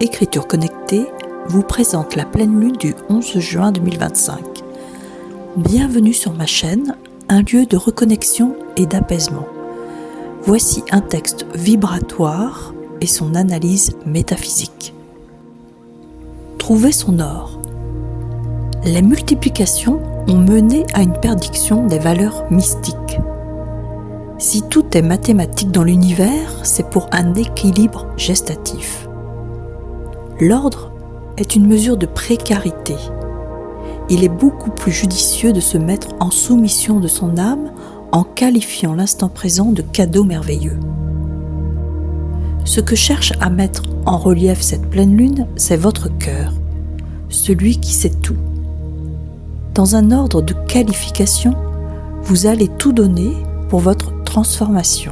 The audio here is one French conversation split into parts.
Écriture connectée vous présente la pleine lune du 11 juin 2025. Bienvenue sur ma chaîne, un lieu de reconnexion et d'apaisement. Voici un texte vibratoire et son analyse métaphysique. Trouver son or. Les multiplications ont mené à une perdition des valeurs mystiques. Si tout est mathématique dans l'univers, c'est pour un équilibre gestatif. L'ordre est une mesure de précarité. Il est beaucoup plus judicieux de se mettre en soumission de son âme en qualifiant l'instant présent de cadeau merveilleux. Ce que cherche à mettre en relief cette pleine lune, c'est votre cœur, celui qui sait tout. Dans un ordre de qualification, vous allez tout donner pour votre transformation.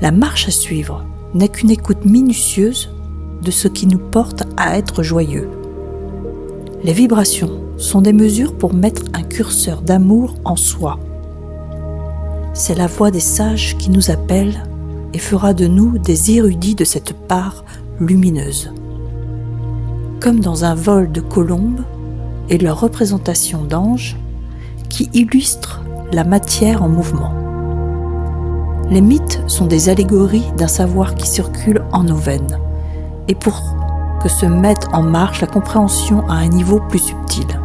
La marche à suivre n'est qu'une écoute minutieuse de ce qui nous porte à être joyeux. Les vibrations sont des mesures pour mettre un curseur d'amour en soi. C'est la voix des sages qui nous appelle et fera de nous des érudits de cette part lumineuse. Comme dans un vol de colombes et leur représentation d'anges qui illustrent la matière en mouvement. Les mythes sont des allégories d'un savoir qui circule en nos veines. Et pour que se mette en marche la compréhension à un niveau plus subtil.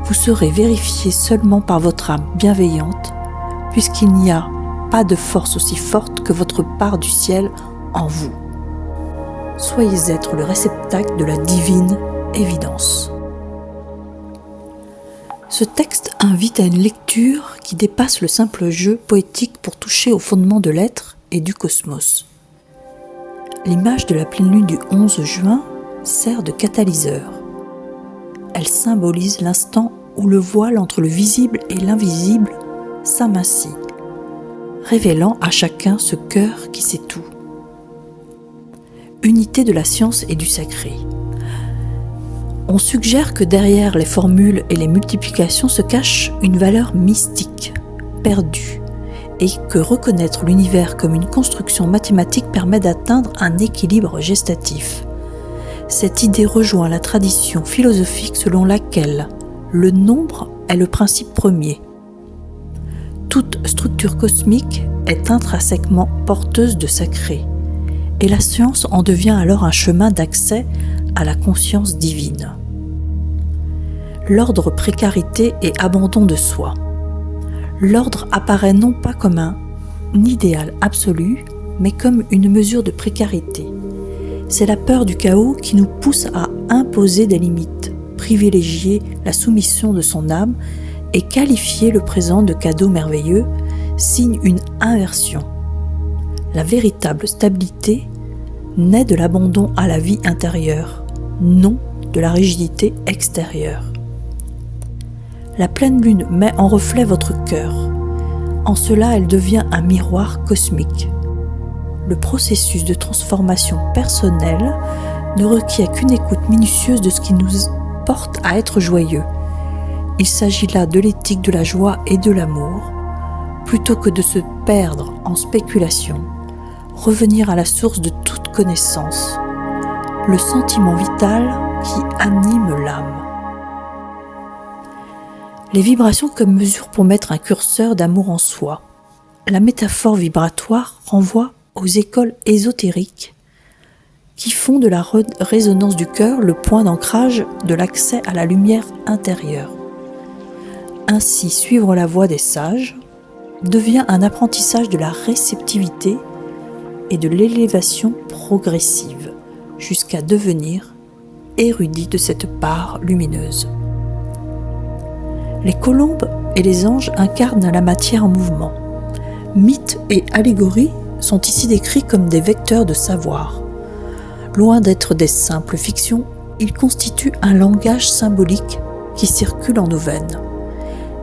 Vous serez vérifié seulement par votre âme bienveillante, puisqu'il n'y a pas de force aussi forte que votre part du ciel en vous. Soyez être le réceptacle de la divine évidence. Ce texte invite à une lecture qui dépasse le simple jeu poétique pour toucher au fondement de l'être et du cosmos. L'image de la pleine lune du 11 juin sert de catalyseur. Elle symbolise l'instant où le voile entre le visible et l'invisible s'amincit, révélant à chacun ce cœur qui sait tout. Unité de la science et du sacré. On suggère que derrière les formules et les multiplications se cache une valeur mystique, perdue, et que reconnaître l'univers comme une construction mathématique permet d'atteindre un équilibre gestatif. Cette idée rejoint la tradition philosophique selon laquelle le nombre est le principe premier. Toute structure cosmique est intrinsèquement porteuse de sacré, et la science en devient alors un chemin d'accès à la conscience divine. L'ordre précarité et abandon de soi. L'ordre apparaît non pas comme un idéal absolu, mais comme une mesure de précarité. C'est la peur du chaos qui nous pousse à imposer des limites, privilégier la soumission de son âme et qualifier le présent de cadeau merveilleux, signe une inversion. La véritable stabilité naît de l'abandon à la vie intérieure, non de la rigidité extérieure. La pleine lune met en reflet votre cœur. En cela, elle devient un miroir cosmique. Le processus de transformation personnelle ne requiert qu'une écoute minutieuse de ce qui nous porte à être joyeux. Il s'agit là de l'éthique de la joie et de l'amour, plutôt que de se perdre en spéculation, revenir à la source de toute connaissance, le sentiment vital qui anime l'âme. Les vibrations comme mesure pour mettre un curseur d'amour en soi. La métaphore vibratoire renvoie aux écoles ésotériques qui font de la résonance du cœur le point d'ancrage de l'accès à la lumière intérieure. Ainsi, suivre la voie des sages devient un apprentissage de la réceptivité et de l'élévation progressive, jusqu'à devenir érudit de cette part lumineuse. Les colombes et les anges incarnent la matière en mouvement. Mythes et allégories sont ici décrits comme des vecteurs de savoir. Loin d'être des simples fictions, ils constituent un langage symbolique qui circule en nos veines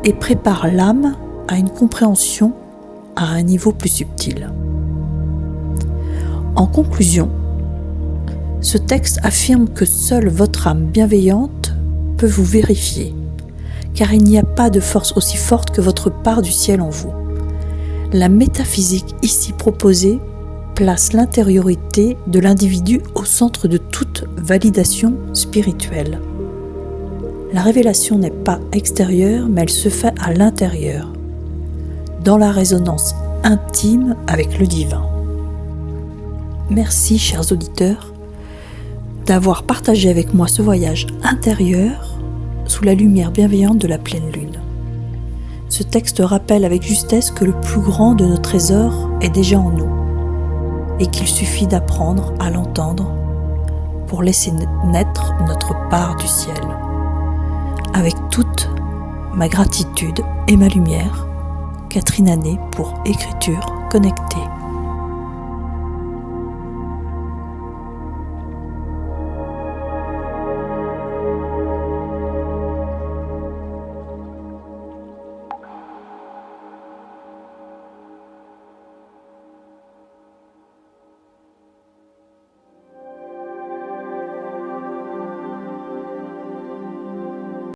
et prépare l'âme à une compréhension à un niveau plus subtil. En conclusion, ce texte affirme que seule votre âme bienveillante peut vous vérifier, car il n'y a pas de force aussi forte que votre part du ciel en vous. La métaphysique ici proposée place l'intériorité de l'individu au centre de toute validation spirituelle. La révélation n'est pas extérieure, mais elle se fait à l'intérieur, dans la résonance intime avec le divin. Merci, chers auditeurs, d'avoir partagé avec moi ce voyage intérieur sous la lumière bienveillante de la pleine lune. Ce texte rappelle avec justesse que le plus grand de nos trésors est déjà en nous et qu'il suffit d'apprendre à l'entendre pour laisser naître notre part du ciel. Avec toute ma gratitude et ma lumière, Catherine Anet pour Écriture Connectée.